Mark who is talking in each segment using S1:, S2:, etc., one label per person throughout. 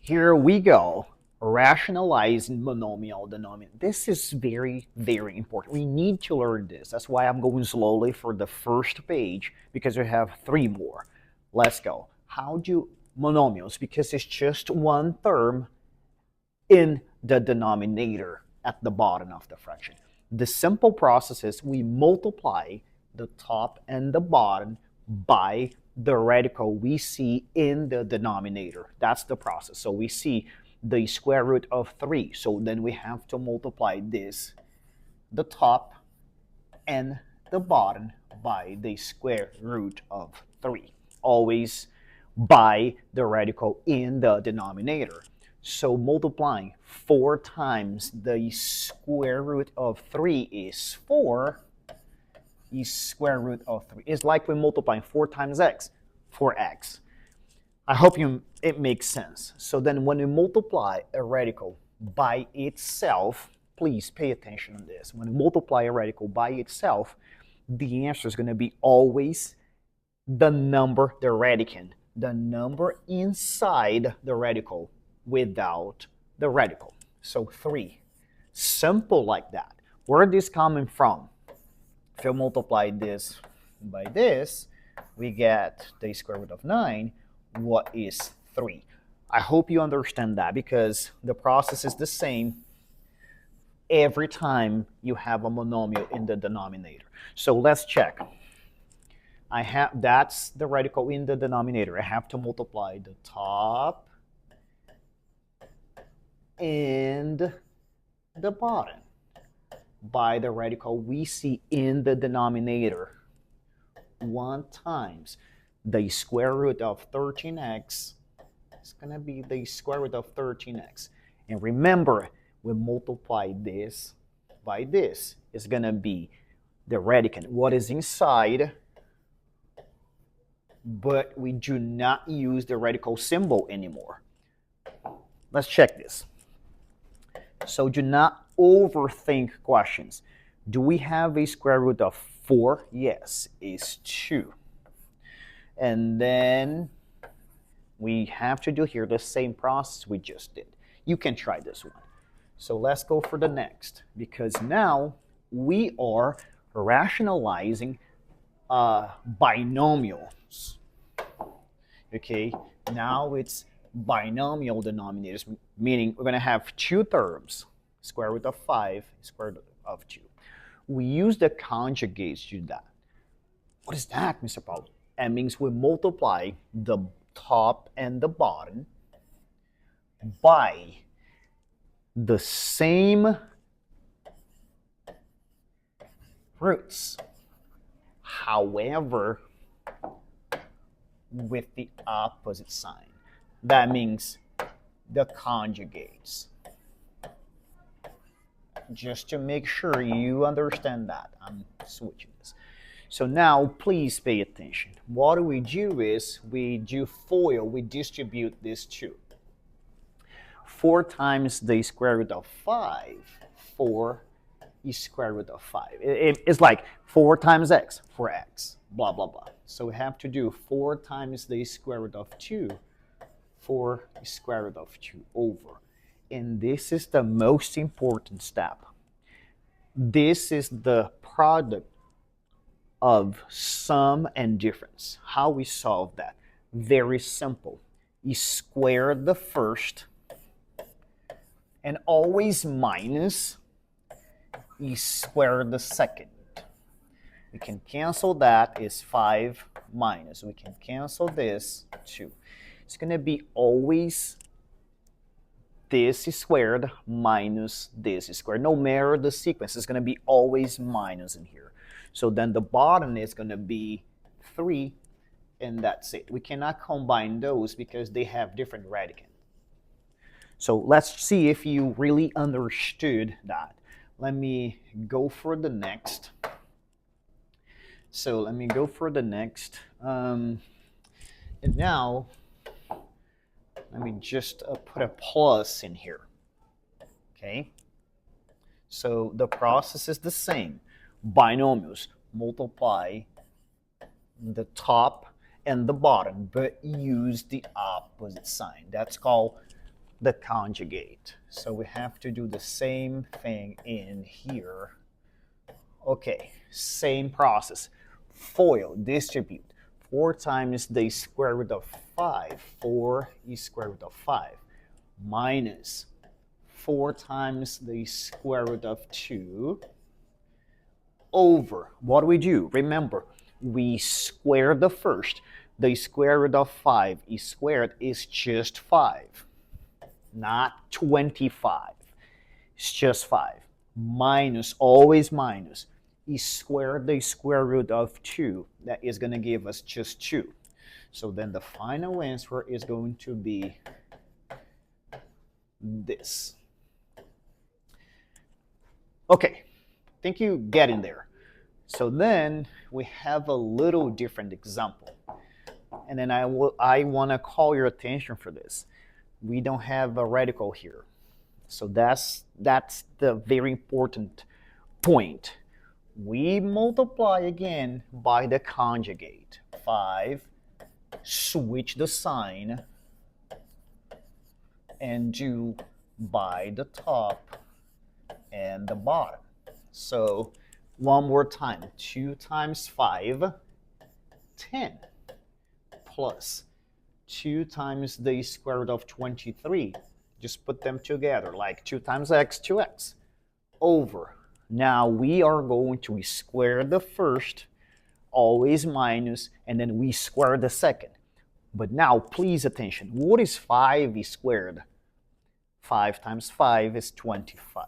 S1: Here we go. Rationalizing monomial denominator. This is very, very important. We need to learn this. That's why I'm going slowly for the first page because we have three more. Let's go. How do monomials, because it's just one term in the denominator at the bottom of the fraction. The simple process is we multiply the top and the bottom by the radical we see in the denominator. That's the process. So we see the square root of 3. So then we have to multiply this, the top and the bottom, by the square root of 3. Always by the radical in the denominator. So multiplying 4 times the square root of 3 is 4. The square root of 3 is like we're multiplying 4 times x, 4x. I hope it makes sense. So then when we multiply a radical by itself, please pay attention on this. When we multiply a radical by itself, the answer is going to be always the number, the radicand, the number inside the radical without the radical. So 3. Simple like that. Where is this coming from? If you multiply this by this, we get the square root of 9. What is 3? I hope you understand that because the process is the same every time you have a monomial in the denominator. So let's check. That's the radical in the denominator. I have to multiply the top and the bottom by the radical we see in the denominator. 1 times the square root of 13x is going to be the square root of 13x. And remember, we multiply this by this. It's going to be the radicand, what is inside, but we do not use the radical symbol anymore. Let's check this. So do not overthink questions. Do we have a square root of 4? Yes, it's 2. And then we have to do here the same process we just did. You can try this one. So let's go for the next, because now we are rationalizing binomials. Okay, now it's binomial denominators, meaning we're going to have 2 terms, square root of 5, square root of 2. We use the conjugates to do that. What is that, Mr. Paulo? That means we multiply the top and the bottom by the same roots, however, with the opposite sign. That means the conjugates. Just to make sure you understand that, I'm switching this. So now, please pay attention. What we do is we do FOIL, we distribute these 2. 4 times the square root of 5, 4 is square root of 5. It's like 4 times x, 4x, blah, blah, blah. So we have to do 4 times the square root of 2, 4 square root of 2 over. And this is the most important step. This is the product of sum and difference. How we solve that? Very simple. You square the first and always minus, you square the second. We can cancel that, is 5 minus. We can cancel this, 2. It's going to be always this squared minus this squared. No matter the sequence, it's going to be always minus in here. So then the bottom is going to be 3, and that's it. We cannot combine those because they have different radicand. So let's see if you really understood that. Let me go for the next. So let me go for the next. And now, let me just put a plus in here. Okay? So the process is the same. Binomials multiply the top and the bottom, but use the opposite sign. That's called the conjugate. So we have to do the same thing in here. Okay, same process. FOIL, distribute. 4 times the square root of 5. 4 is square root of 5. Minus 4 times the square root of 2 over. What do we do? Remember, we square the first. The square root of 5 is squared is just 5, not 25. It's just 5. Minus, always minus, is square the square root of 2. That is going to give us just 2. So then the final answer is going to be this. Okay, think you get in there. So then we have a little different example. And then I want to call your attention for this. We don't have a radical here. So that's the very important point. We multiply again by the conjugate. 5, switch the sign, and do by the top and the bottom. So one more time. 2 times 5, 10, plus 2 times the square root of 23. Just put them together, like 2 times x, 2x, over. Now we are going to square the first, always minus, and then we square the second. But now, please attention. What is 5 squared? 5 times 5 is 25.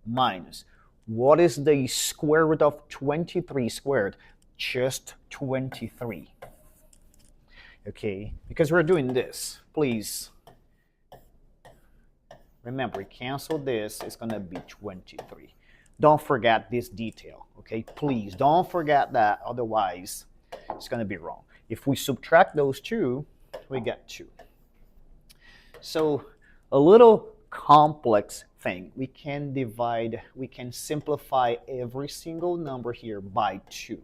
S1: Minus, what is the square root of 23 squared? Just 23. Okay, because we're doing this, please remember, cancel this, it's going to be 23. Don't forget this detail, okay? Please don't forget that, otherwise it's going to be wrong. If we subtract those two, we get 2. So a little complex thing. We can simplify every single number here by 2.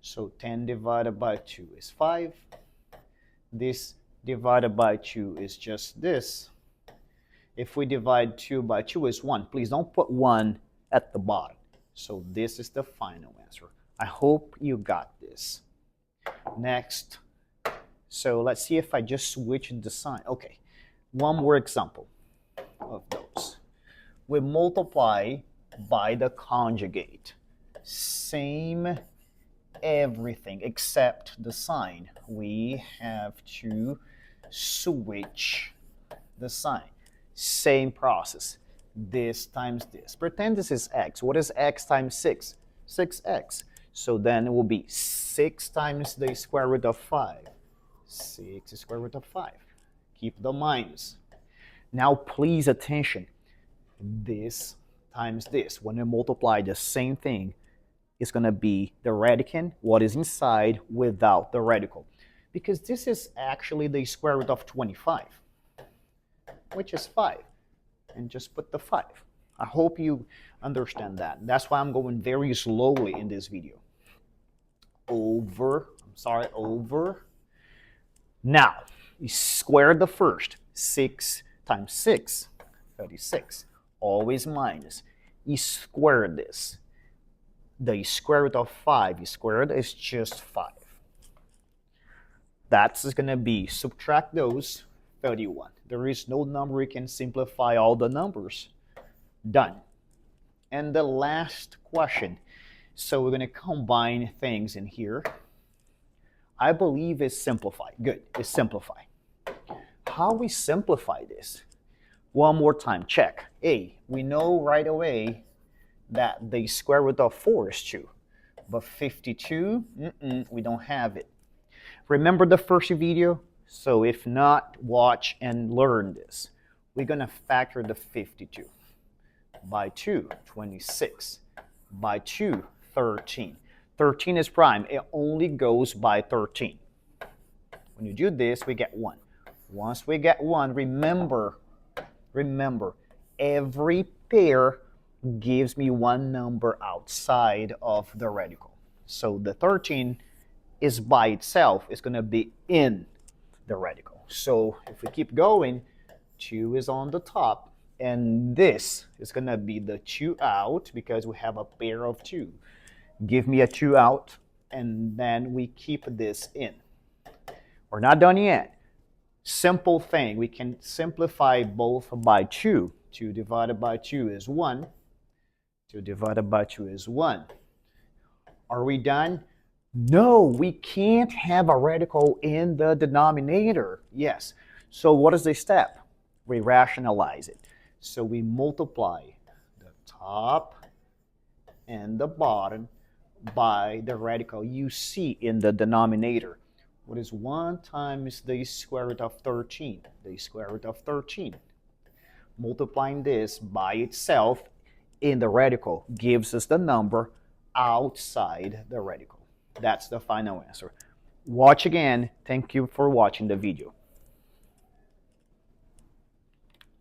S1: So 10 divided by 2 is 5. This divided by 2 is just this. If we divide 2 by 2 is 1. Please don't put 1 at the bottom. So this is the final answer. I hope you got this. Next. So let's see if I just switch the sign. Okay. One more example of those. We multiply by the conjugate. Same everything except the sign. We have to switch the sign. Same process. This times this. Pretend this is x. What is x times 6? 6x. So then it will be 6 times the square root of 5. 6 is square root of 5. Keep the minus. Now please attention. This times this. When we multiply the same thing, it's going to be the radicand, what is inside, without the radical. Because this is actually the square root of 25, which is 5. And just put the 5. I hope you understand that. That's why I'm going very slowly in this video. Over. Now, you square the first. 6 times 6, 36. Always minus. You square this. The square root of 5 squared is just 5. That's going to be, subtract those, 31. There is no number we can simplify all the numbers. Done. And the last question. So we're going to combine things in here. I believe it's simplify. Good, it's simplify. How we simplify this? One more time, check. A, we know right away that the square root of 4 is 2. But 52, we don't have it. Remember the first video? So if not, watch and learn this. We're going to factor the 52. By 2, 26. By 2, 13. 13 is prime. It only goes by 13. When you do this, we get 1. Once we get 1, remember, every pair gives me one number outside of the radical. So the 13 is by itself. It's going to be in the radical. So if we keep going, 2 is on the top, and this is going to be the 2 out because we have a pair of 2. Give me a 2 out, and then we keep this in. We're not done yet. Simple thing. We can simplify both by 2. 2 divided by 2 is 1. 2 divided by 2 is 1. Are we done? No, we can't have a radical in the denominator. Yes. So what is the step? We rationalize it. So we multiply the top and the bottom by the radical you see in the denominator. What is 1 times the square root of 13? The square root of 13. Multiplying this by itself in the radical gives us the number outside the radical. That's the final answer. Watch again. Thank you for watching the video.